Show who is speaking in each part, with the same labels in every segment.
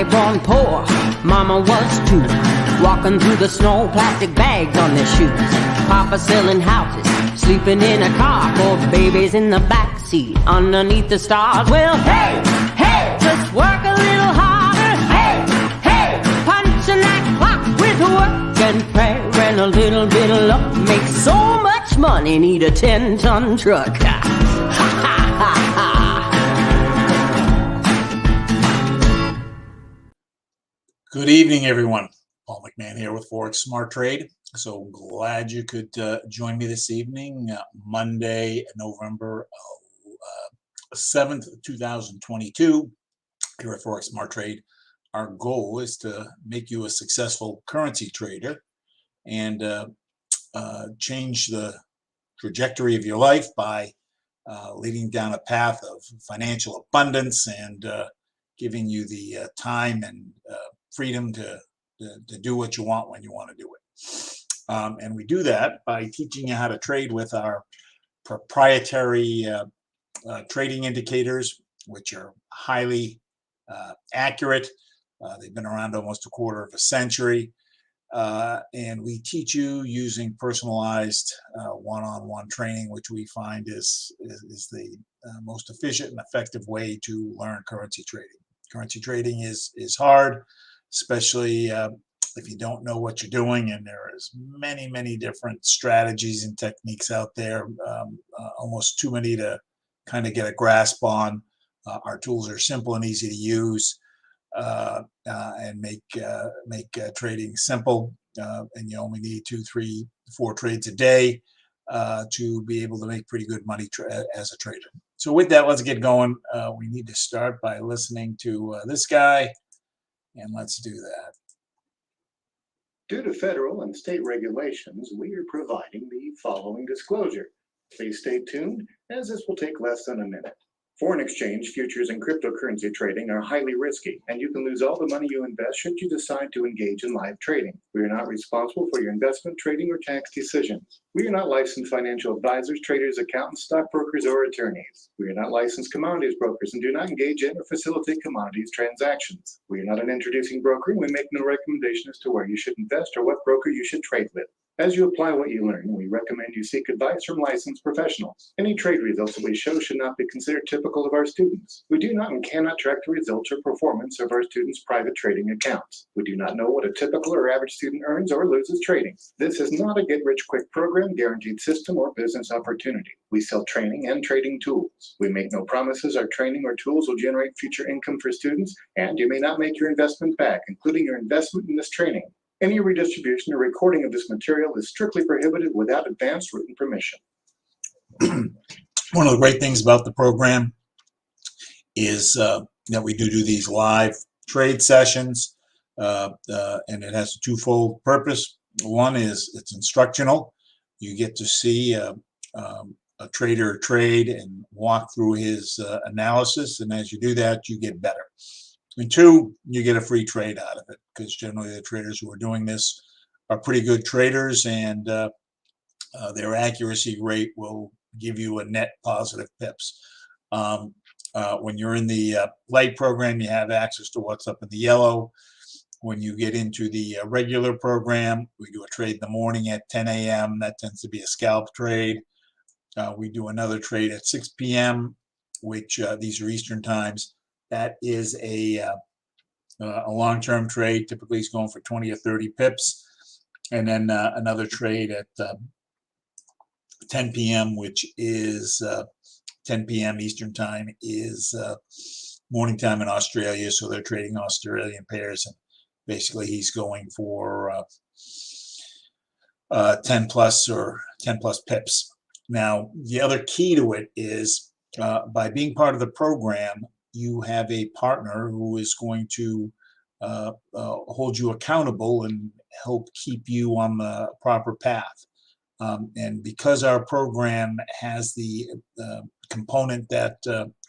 Speaker 1: Daddy born poor, Mama was too. Walking through the snow, plastic bags on their shoes. Papa selling houses, sleeping in a car. 4 babies in the backseat, underneath the stars. Well, hey, hey, just work a little harder. Hey, hey, punching that clock with work and prayer and a little bit of luck. Make so much money, need a 10-ton truck. Ha, ha, ha, ha.
Speaker 2: Good evening, everyone. Paul McMann here with Forex Smart Trade. So glad you could join me this evening, Monday, November 7th, 2022, here at Forex Smart Trade. Our goal is to make you a successful currency trader and change the trajectory of your life by leading down a path of financial abundance and giving you the time and freedom to do what you want when you want to do it. And we do that by teaching you how to trade with our proprietary trading indicators, which are highly accurate. They've been around almost a quarter of a century. And we teach you using personalized one-on-one training, which we find is the most efficient and effective way to learn currency trading. Currency trading is hard, especially if you don't know what you're doing, and there is many different strategies and techniques out there, almost too many to kind of get a grasp on. Our tools are simple and easy to use and make trading simple, and you only need 2, 3, 4 trades a day to be able to make pretty good money as a trader. So with that, let's get going. We need to start by listening to this guy. And let's do that.
Speaker 3: Due to federal and state regulations, we are providing the following disclosure. Please stay tuned, as this will take less than a minute. Foreign exchange, futures, and cryptocurrency trading are highly risky, and you can lose all the money you invest should you decide to engage in live trading. We are not responsible for your investment, trading, or tax decisions. We are not licensed financial advisors, traders, accountants, stockbrokers, or attorneys. We are not licensed commodities brokers and do not engage in or facilitate commodities transactions. We are not an introducing broker, and we make no recommendation as to where you should invest or what broker you should trade with. As you apply what you learn, we recommend you seek advice from licensed professionals. Any trade results that we show should not be considered typical of our students. We do not and cannot track the results or performance of our students' private trading accounts. We do not know what a typical or average student earns or loses trading. This is not a get-rich-quick program, guaranteed system, or business opportunity. We sell training and trading tools. We make no promises our training or tools will generate future income for students, and you may not make your investment back, including your investment in this training. Any redistribution or recording of this material is strictly prohibited without advance written permission.
Speaker 2: One of the great things about the program is that we do these live trade sessions, and it has a twofold purpose. One is it's instructional. You get to see a trader trade and walk through his analysis, and as you do that, you get better. And 2, you get a free trade out of it, because generally the traders who are doing this are pretty good traders, and their accuracy rate will give you a net positive pips. When you're in the light program, you have access to what's up in the yellow. When you get into the regular program, we do a trade in the morning at 10 a.m. That tends to be a scalp trade. We do another trade at 6 p.m., which these are Eastern times. That is a long-term trade. Typically, it's going for 20 or 30 pips. And then another trade at 10 p.m., which is 10 p.m. Eastern time, is morning time in Australia. So they're trading Australian pairs. And basically, he's going for 10 plus pips. Now, the other key to it is by being part of the program, you have a partner who is going to hold you accountable and help keep you on the proper path. And because our program has the component that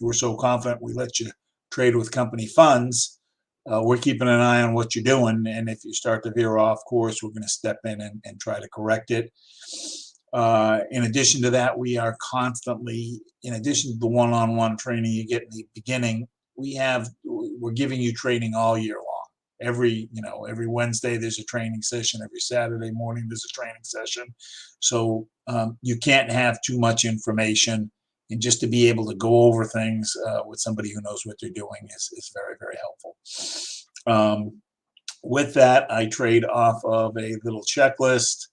Speaker 2: we're so confident we let you trade with company funds, we're keeping an eye on what you're doing. And if you start to veer off course, we're going to step in and try to correct it. In addition to that, we are constantly, in addition to the one-on-one training you get in the beginning, we're giving you training all year long. Every Wednesday there's a training session. Every Saturday morning there's a training session. So you can't have too much information, and just to be able to go over things with somebody who knows what they're doing is very, very helpful. With that, I trade off of a little checklist,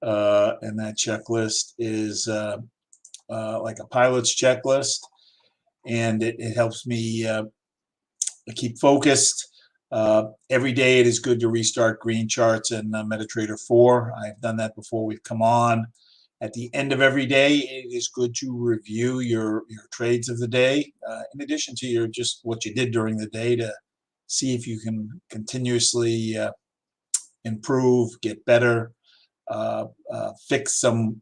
Speaker 2: and that checklist is like a pilot's checklist, and it helps me keep focused. Every day it is good to restart green charts in MetaTrader 4. I've done that before we've come on. At the end of every day, it is good to review your trades of the day, in addition to just what you did during the day, to see if you can continuously improve, get better, fix some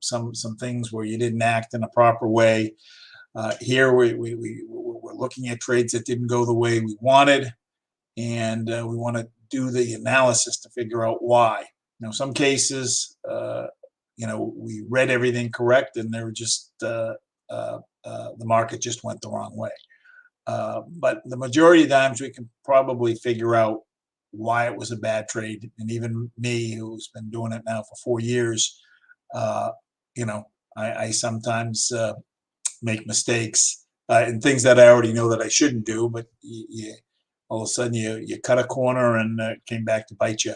Speaker 2: things where you didn't act in a proper way. Here we're looking at trades that didn't go the way we wanted, and we want to do the analysis to figure out why. Some cases, we read everything correct, and they were just the market just went the wrong way. But the majority of the times we can probably figure out why it was a bad trade. And even me, who's been doing it now for 4 years, I sometimes make mistakes and things that I already know that I shouldn't do, but all of a sudden you cut a corner and it came back to bite you.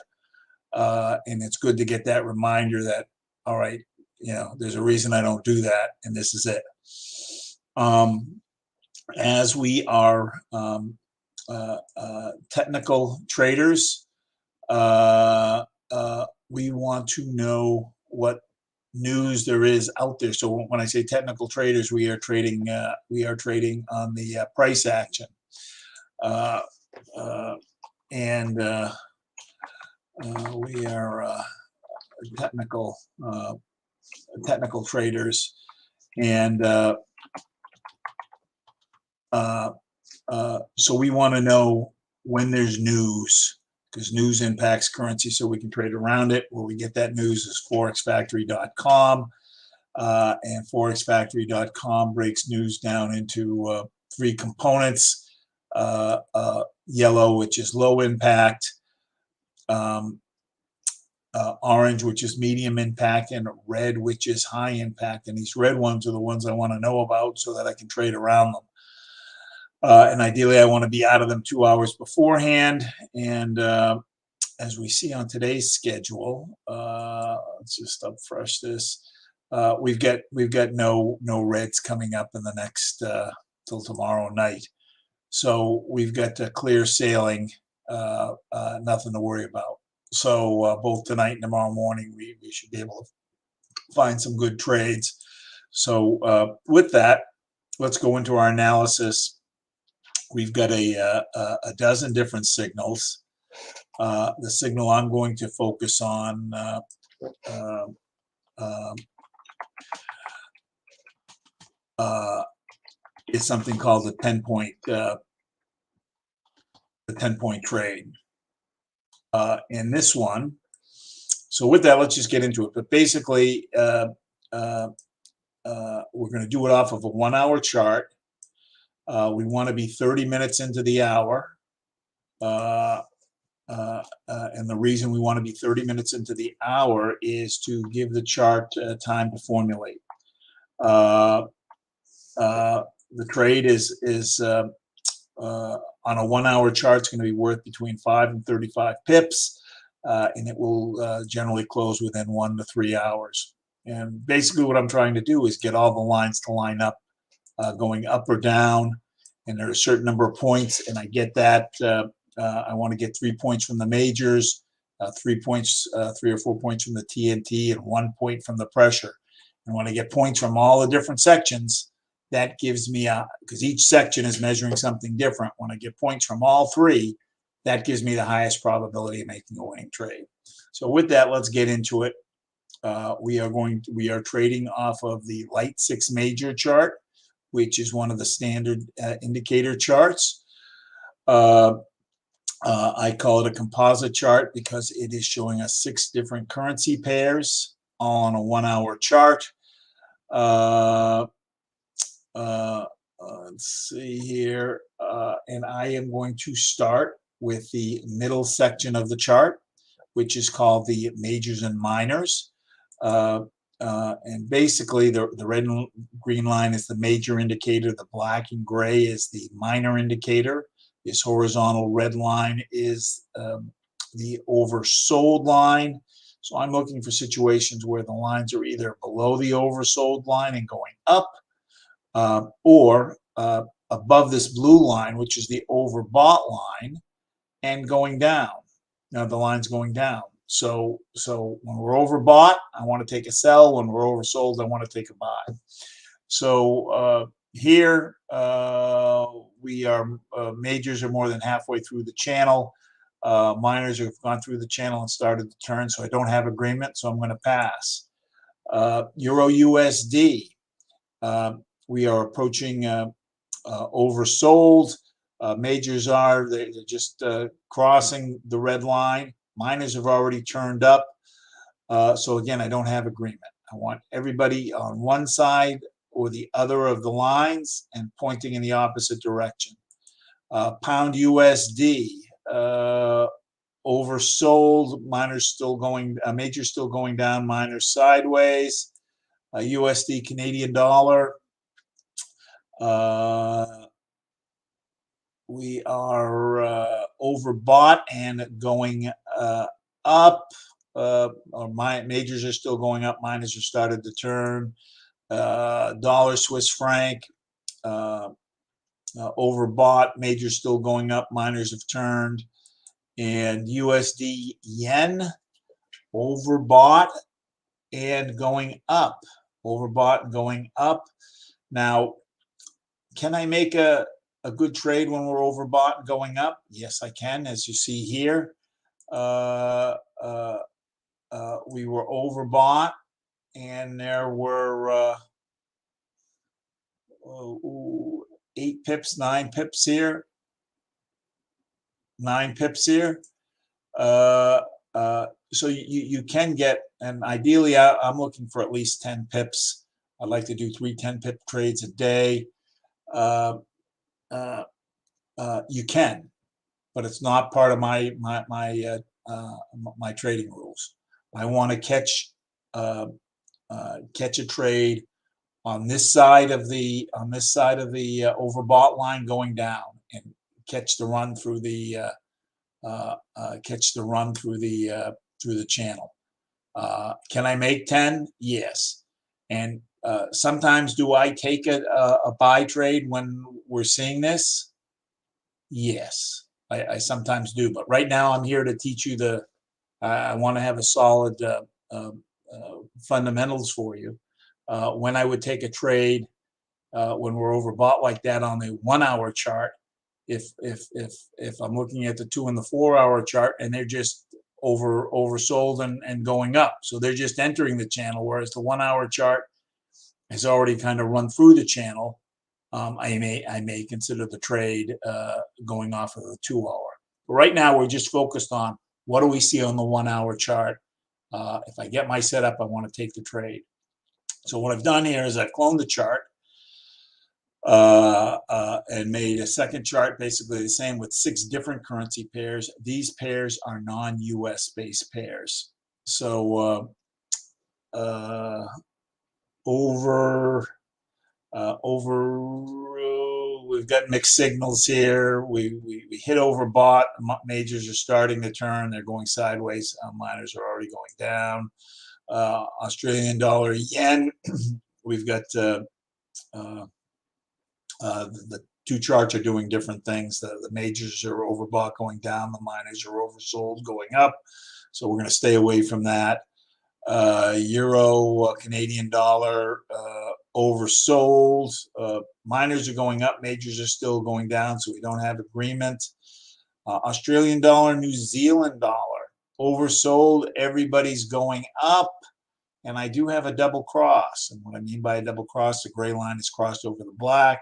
Speaker 2: And it's good to get that reminder that, all right, there's a reason I don't do that, and this is it. As we are technical traders, we want to know what news there is out there. So when I say technical traders, we are trading on the price action, and we are technical traders, and so we want to know when there's news, because news impacts currency, so we can trade around it. Where we get that news is forexfactory.com, and forexfactory.com breaks news down into 3 components: yellow, which is low impact, orange, which is medium impact, and red, which is high impact. And these red ones are the ones I want to know about so that I can trade around them. And ideally, I want to be out of them 2 hours beforehand. And as we see on today's schedule, let's just upfresh this. We've got no reds coming up in the next till tomorrow night. So we've got clear sailing, nothing to worry about. So both tonight and tomorrow morning, we should be able to find some good trades. So with that, let's go into our analysis. We've got a dozen different signals. The signal I'm going to focus on is something called the 10-point trade. In this one, so with that, let's just get into it. But basically, we're going to do it off of a 1-hour chart. We want to be 30 minutes into the hour. And the reason we want to be 30 minutes into the hour is to give the chart time to formulate. The trade is on a 1-hour chart, it's going to be worth between 5 and 35 pips, and it will generally close within 1 to 3 hours. And basically what I'm trying to do is get all the lines to line up, going up or down, and there are a certain number of points, and I get that. I want to get 3 points from the majors, 3 or 4 points from the TNT, and 1 point from the pressure. And when I get points from all the different sections, that gives me because each section is measuring something different. When I get points from all 3, that gives me the highest probability of making a winning trade. So with that, let's get into it. We are trading off of the light 6 major chart, which is one of the standard indicator charts. I call it a composite chart because it is showing us 6 different currency pairs on a 1-hour chart. let's see here. And I am going to start with the middle section of the chart, which is called the majors and minors. And basically, the red and green line is the major indicator. The black and gray is the minor indicator. This horizontal red line is the oversold line. So I'm looking for situations where the lines are either below the oversold line and going up, or above this blue line, which is the overbought line, and going down. Now the line's going down. So when we're overbought, I want to take a sell. When we're oversold, I want to take a buy. So here we are. Majors are more than halfway through the channel. Minors have gone through the channel and started to turn. So I don't have agreement. So I'm going to pass. Euro USD. We are approaching oversold. Majors are they're just crossing the red line. Minors have already turned up. So again, I don't have agreement. I want everybody on one side or the other of the lines and pointing in the opposite direction. Pound USD, oversold. Minors still going. Majors still going down. Minors sideways. USD Canadian dollar. We are overbought and going up. My majors are still going up. Minors have started to turn. Dollar Swiss franc overbought. Majors still going up. Minors have turned. And USD yen overbought and going up. Overbought and going up. Now, can I make a good trade when we're overbought and going up? Yes, I can. As you see here, we were overbought, and there were 8 pips, 9 pips here, 9 pips here. So you can get, and ideally I'm looking for at least 10 pips. I'd like to do 3 10-pip trades a day. You can, but it's not part of my trading rules. I want to catch a trade on this side of the overbought line going down and catch the run through the through the channel. Can I make 10? Yes. And sometimes do I take a buy trade when we're seeing this? Yes, I sometimes do. But right now I'm here to teach you I want to have a solid fundamentals for you. When I would take a trade when we're overbought like that on the 1 hour chart, if I'm looking at the 2 and the 4 hour chart and they're just oversold and going up, so they're just entering the channel, whereas the 1 hour chart has already kind of run through the channel, I may consider the trade going off of the 2 hour. But right now we're just focused on what do we see on the 1 hour chart. If I get my setup, I want to take the trade. So what I've done here is I've cloned the chart and made a second chart basically the same with 6 different currency pairs. These pairs are non-US based pairs. So we've got mixed signals here. We hit overbought. Majors are starting to turn. They're going sideways. Minors are already going down. Australian dollar yen. We've got the 2 charts are doing different things. The majors are overbought going down. The minors are oversold going up. So we're going to stay away from that. Euro, Canadian dollar, oversold. Minors are going up. Majors are still going down. So we don't have agreement. Australian dollar, New Zealand dollar, oversold. Everybody's going up. And I do have a double cross. And what I mean by a double cross, the gray line is crossed over the black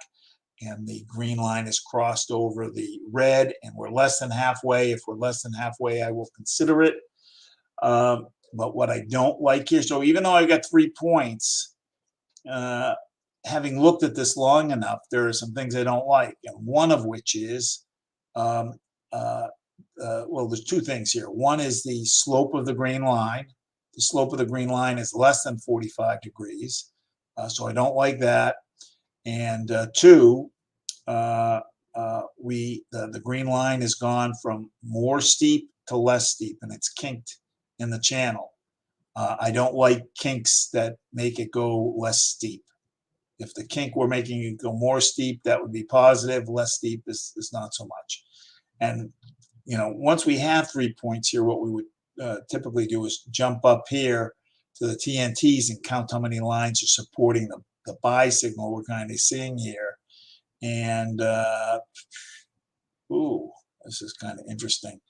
Speaker 2: and the green line is crossed over the red, and we're less than halfway. If we're less than halfway, I will consider it. But what I don't like here, so even though I got 3 points, having looked at this long enough, there are some things I don't like, and one of which is, well, there's two things here. One is the slope of the green line. The slope of the green line is less than 45 degrees, so I don't like that. And two, the green line has gone from more steep to less steep, and it's kinked in the channel. I don't like kinks that make it go less steep. If the kink were making it go more steep, that would be positive. Less steep is not so much. And once we have 3 points here, what we would typically do is jump up here to the TNTs and count how many lines are supporting the buy signal we're kind of seeing here. And this is kind of interesting.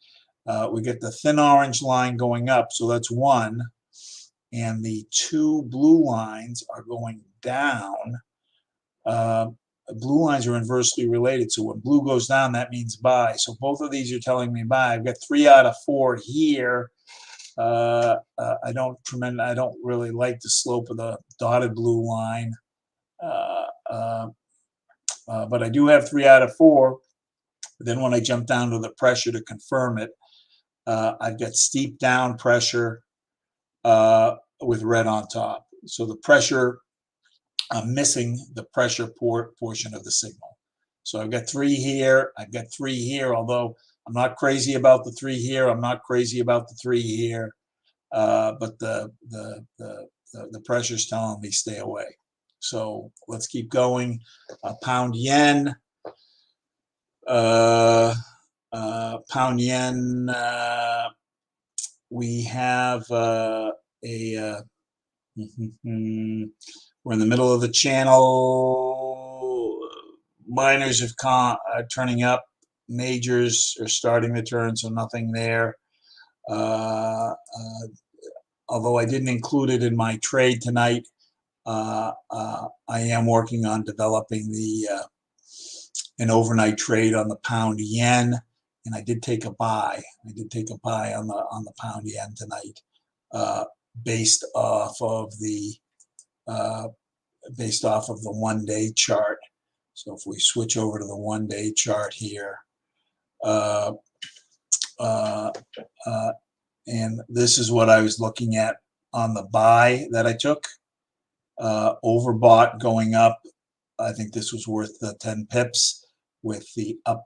Speaker 2: We get the thin orange line going up, so that's one. And the two blue lines are going down. Blue lines are inversely related, so when blue goes down, that means buy. So both of these are telling me buy. I've got 3 out of 4 here. I don't really like the slope of the dotted blue line, but I do have 3 out of 4. Then when I jump down to the pressure to confirm it, I've got steep down pressure with red on top. So the pressure, I'm missing the pressure portion of the signal. So I've got 3 here. I've got 3 here, although I'm not crazy about the 3 here. I'm not crazy about the 3 here. But the pressure's telling me stay away. So let's keep going. Pound yen. Pound yen. We have we're in the middle of the channel. Minors are turning up. Majors are starting to turn, so nothing there. Although I didn't include it in my trade tonight, I am working on developing an overnight trade on the pound yen, and I did take a buy. I did take a buy on the pound yen tonight, based off of the 1-day chart. So if we switch over to the 1-day chart here, and this is what I was looking at on the buy that I took. Overbought going up. I think this was worth 10 pips with the up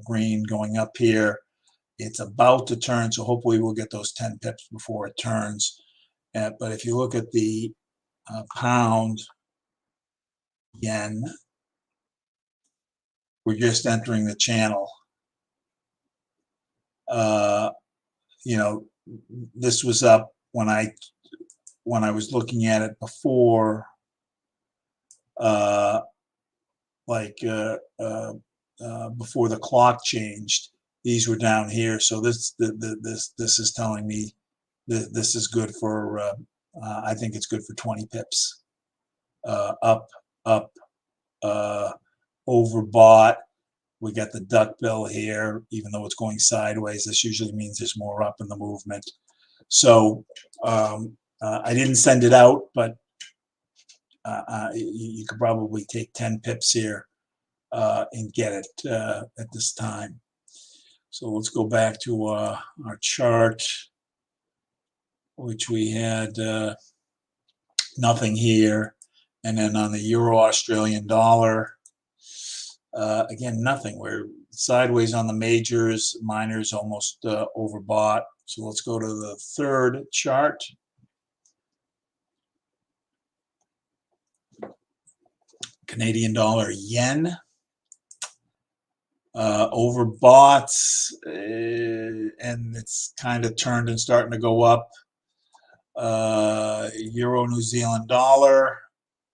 Speaker 2: green going up here. It's about to turn, so hopefully we'll get those 10 pips before it turns. But if you look at the pound yen, we're just entering the channel. This was up when I was looking at it before, before the clock changed. These were down here, so this is telling me this is good for. I think it's good for 20 pips. Up, overbought. We got the duck bill here, even though it's going sideways. This usually means there's more up in the movement. So I didn't send it out, but you could probably take 10 pips here and get it at this time. So let's go back to our chart, which we had nothing here. And then on the euro Australian dollar, again, nothing. We're sideways on the majors, minors almost overbought. So let's go to the third chart. Canadian dollar yen. Overbought, and it's kind of turned and starting to go up. Euro New Zealand dollar.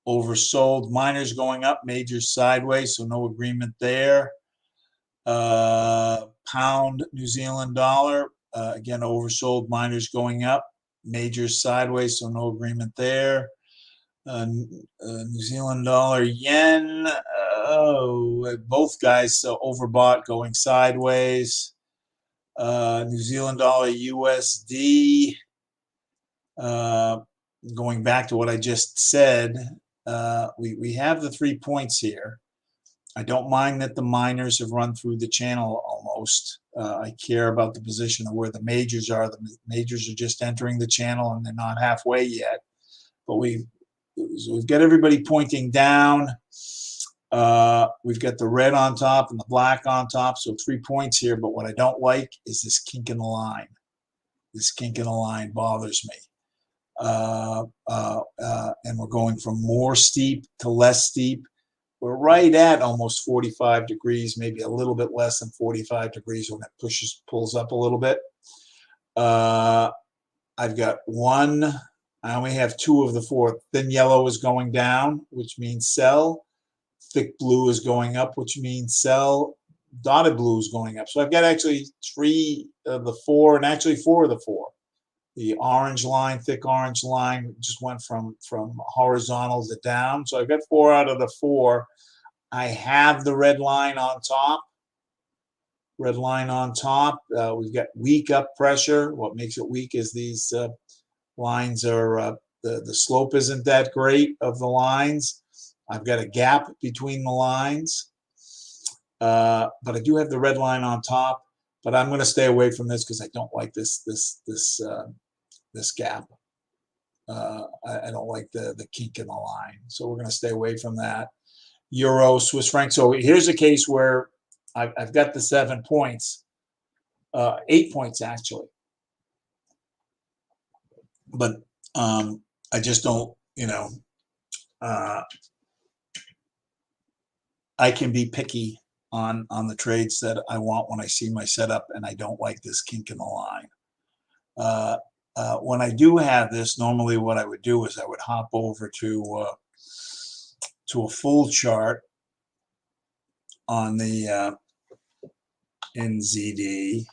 Speaker 2: Oversold, minors going up, majors sideways, so no agreement there. Pound New Zealand dollar, again oversold, minors going up, majors sideways, so no agreement there. New Zealand dollar yen, both guys overbought, going sideways. New Zealand dollar USD, going back to what I just said, we have the 3 points here. I don't mind that the minors have run through the channel almost. I care about the position of where the majors are. The majors are just entering the channel and they're not halfway yet. But we've got everybody pointing down. We've got the red on top and the black on top, so 3 points here. But what I don't like is this kink in the line. This kink in the line bothers me. And we're going from more steep to less steep. We're right at almost 45 degrees, maybe a little bit less than 45 degrees when it pulls up a little bit. I've got one. I only have 2 of the 4. Thin yellow is going down, which means sell. Thick blue is going up, which means sell. Dotted blue is going up. So I've got actually 3 of the 4, and actually 4 of the 4. The orange line, thick orange line, just went from horizontal to down. So I've got 4 out of the 4. I have the red line on top. Red line on top. We've got weak up pressure. What makes it weak is these lines are, the slope isn't that great of the lines. I've got a gap between the lines. But I do have the red line on top. But I'm going to stay away from this because I don't like this gap. I don't like the kink in the line. So we're going to stay away from that. Euro, Swiss franc. So here's a case where I've got the 7 points, 8 points actually. But I just don't, I can be picky on the trades that I want when I see my setup, and I don't like this kink in the line. When I do have this, normally what I would do is I would hop over to a full chart on the NZD,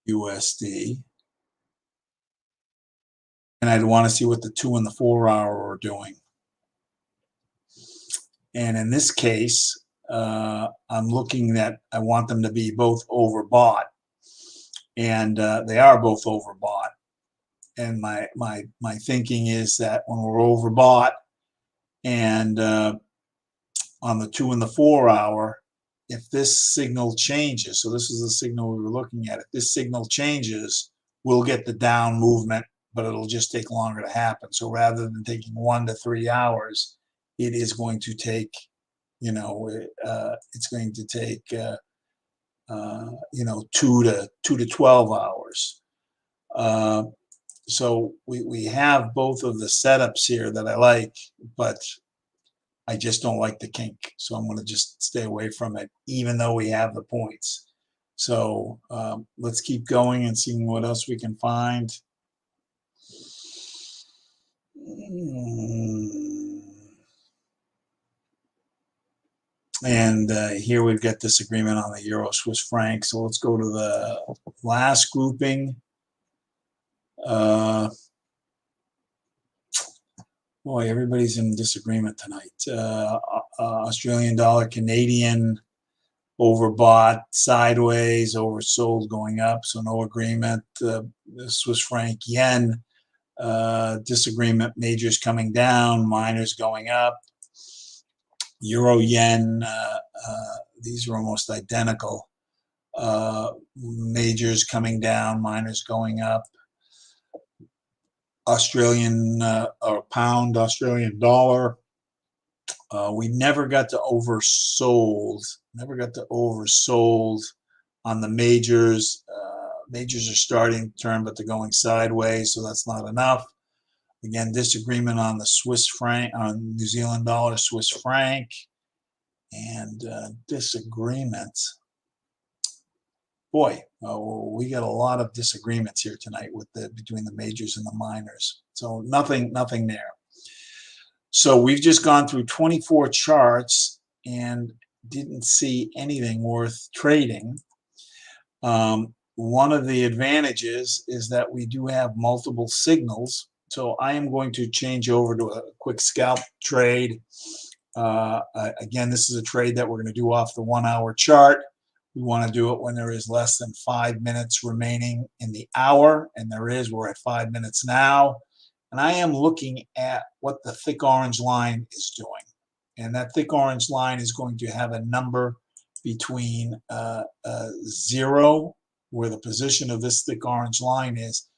Speaker 2: USD, and I'd want to see what the 2 and the 4 hour are doing. And in this case, I'm looking at, I want them to be both overbought, and they are both overbought. And my thinking is that when we're overbought, and on the 2 and the 4 hour, if this signal changes, so this is the signal we were looking at, if this signal changes, we'll get the down movement, but it'll just take longer to happen. So rather than taking 1 to 3 hours, it is going to take, it's going to take, 2 to 12 hours. So we have both of the setups here that I like, but I just don't like the kink. So I'm going to just stay away from it, even though we have the points. So let's keep going and seeing what else we can find. And here we've got disagreement on the Euro Swiss franc. So let's go to the last grouping. Boy, everybody's in disagreement tonight. Australian dollar, Canadian, overbought, sideways, oversold, going up, so no agreement. The Swiss franc, yen, disagreement, majors coming down, minors going up. Euro, yen, these are almost identical. Majors coming down, minors going up. Australian or pound, Australian dollar. We never got to oversold. Never got to oversold on the majors. Majors are starting to turn, but they're going sideways, so that's not enough. Again, disagreement on the Swiss franc, on New Zealand dollar, Swiss franc, and disagreement. Boy, we got a lot of disagreements here tonight between the majors and the minors. So nothing there. So we've just gone through 24 charts and didn't see anything worth trading. One of the advantages is that we do have multiple signals. So I am going to change over to a quick scalp trade. Again, this is a trade that we're going to do off the 1 hour chart. We want to do it when there is less than 5 minutes remaining in the hour, and there is. We're at 5 minutes now, and I am looking at what the thick orange line is doing. And that thick orange line is going to have a number between 0, where the position of this thick orange line is,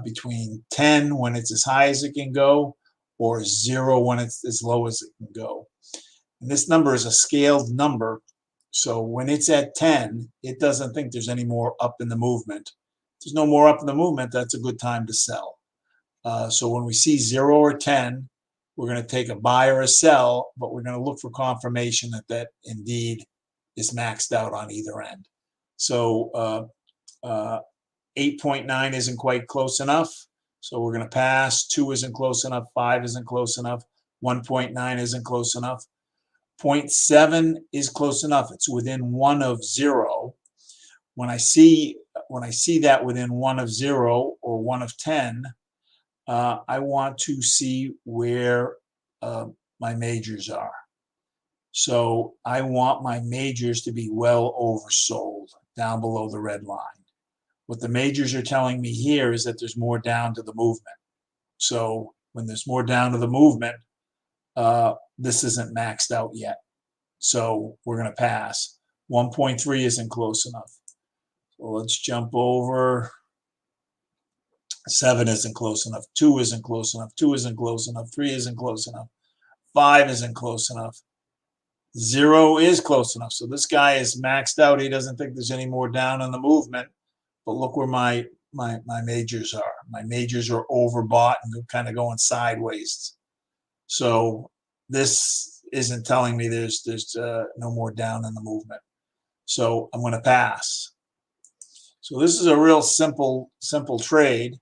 Speaker 2: between 10 when it's as high as it can go, or 0 when it's as low as it can go. And this number is a scaled number. So when it's at 10, it doesn't think there's any more up in the movement. If there's no more up in the movement, that's a good time to sell. So when we see 0 or 10, we're going to take a buy or a sell, but we're going to look for confirmation that that indeed is maxed out on either end. So 8.9 isn't quite close enough. So we're going to pass. 2 isn't close enough. 5 isn't close enough. 1.9 isn't close enough. 0.7 is close enough. It's within 1 of 0. When I see that within 1 of 0 or 1 of 10, I want to see where my majors are. So I want my majors to be well oversold down below the red line. What the majors are telling me here is that there's more down to the movement. So when there's more down to the movement, this isn't maxed out yet. So we're going to pass. 1.3 isn't close enough. So let's jump over. 7 isn't close enough. 2 isn't close enough. 2 isn't close enough. 3 isn't close enough. 5 isn't close enough. 0 is close enough. So this guy is maxed out. He doesn't think there's any more down in the movement. But look where my majors are. My majors are overbought and kind of going sideways. So this isn't telling me there's no more down in the movement. So I'm going to pass. So this is a real simple trade.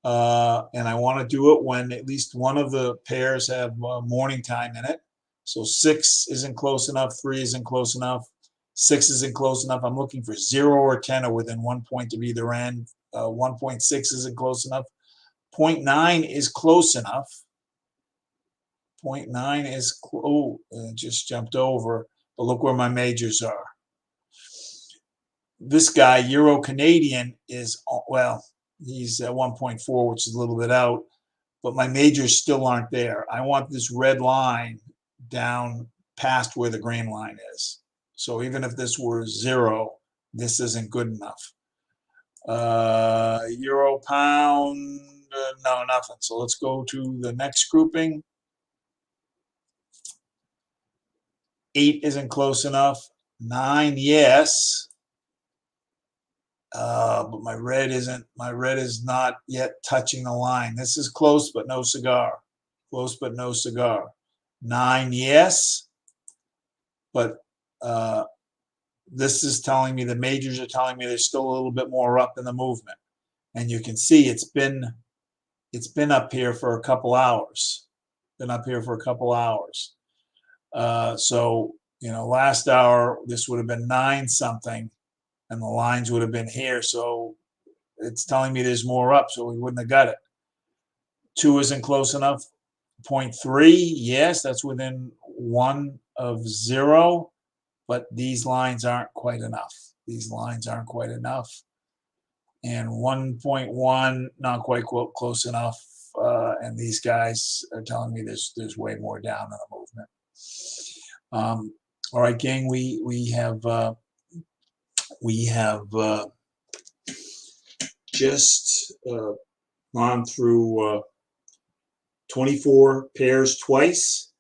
Speaker 2: And I want to do it when at least one of the pairs have morning time in it. So 6 isn't close enough. 3 isn't close enough. 6 isn't close enough. I'm looking for 0 or 10 or within 1 point of either end. 1.6 isn't close enough. 0.9 is close enough. 0.9 is, it just jumped over. But look where my majors are. This guy, Euro Canadian, is, well, he's at 1.4, which is a little bit out. But my majors still aren't there. I want this red line down past where the green line is. So even if this were 0, this isn't good enough. Euro pound, no, nothing. So let's go to the next grouping. 8 isn't close enough. 9, yes. But my red is not yet touching the line. This is close, but no cigar. Close, but no cigar. 9, yes. But this is telling me, the majors are telling me there's still a little bit more up in the movement. And you can see it's been up here for a couple hours. So, you know, last hour, this would have been 9 something, and the lines would have been here. So it's telling me there's more up, so we wouldn't have got it. 2 isn't close enough. 0.3, yes, that's within 1 of 0. But these lines aren't quite enough. And 1.1, not quite close enough. And these guys are telling me there's way more down in the movement. All right, gang, we have just gone through 24 pairs twice,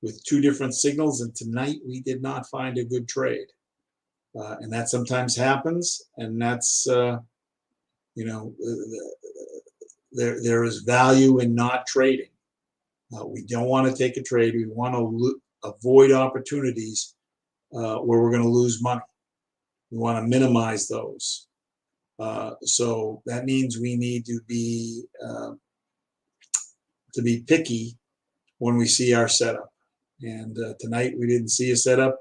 Speaker 2: with 2 different signals, and tonight we did not find a good trade, and that sometimes happens, and that's you know, there is value in not trading. We don't want to take a trade. We want to avoid opportunities where we're going to lose money. We want to minimize those. So that means we need to be picky when we see our setup. And tonight we didn't see a setup.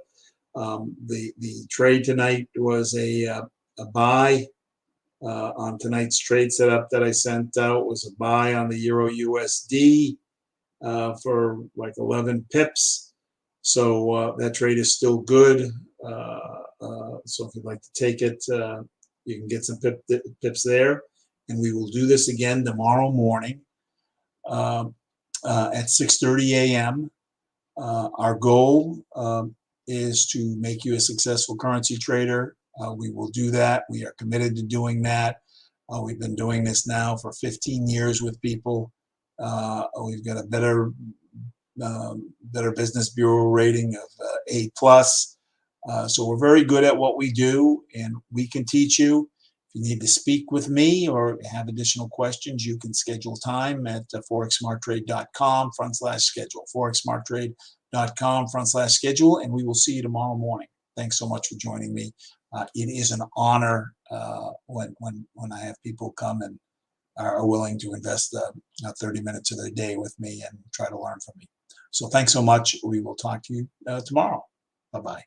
Speaker 2: The trade tonight was a buy on tonight's trade setup that I sent out, was a buy on the Euro USD for like 11 pips. So that trade is still good. So if you'd like to take it, you can get some pips there. And we will do this again tomorrow morning. at 6:30 a.m. Our goal is to make you a successful currency trader. We will do that. We are committed to doing that. We've been doing this now for 15 years with people. We've got a better Business Bureau rating of A+. So we're very good at what we do, and we can teach you. If you need to speak with me or have additional questions, you can schedule time at forexsmarttrade.com/schedule, forexsmarttrade.com/schedule, and we will see you tomorrow morning. Thanks so much for joining me. It is an honor when I have people come and are willing to invest 30 minutes of their day with me and try to learn from me. So thanks so much. We will talk to you tomorrow. Bye-bye.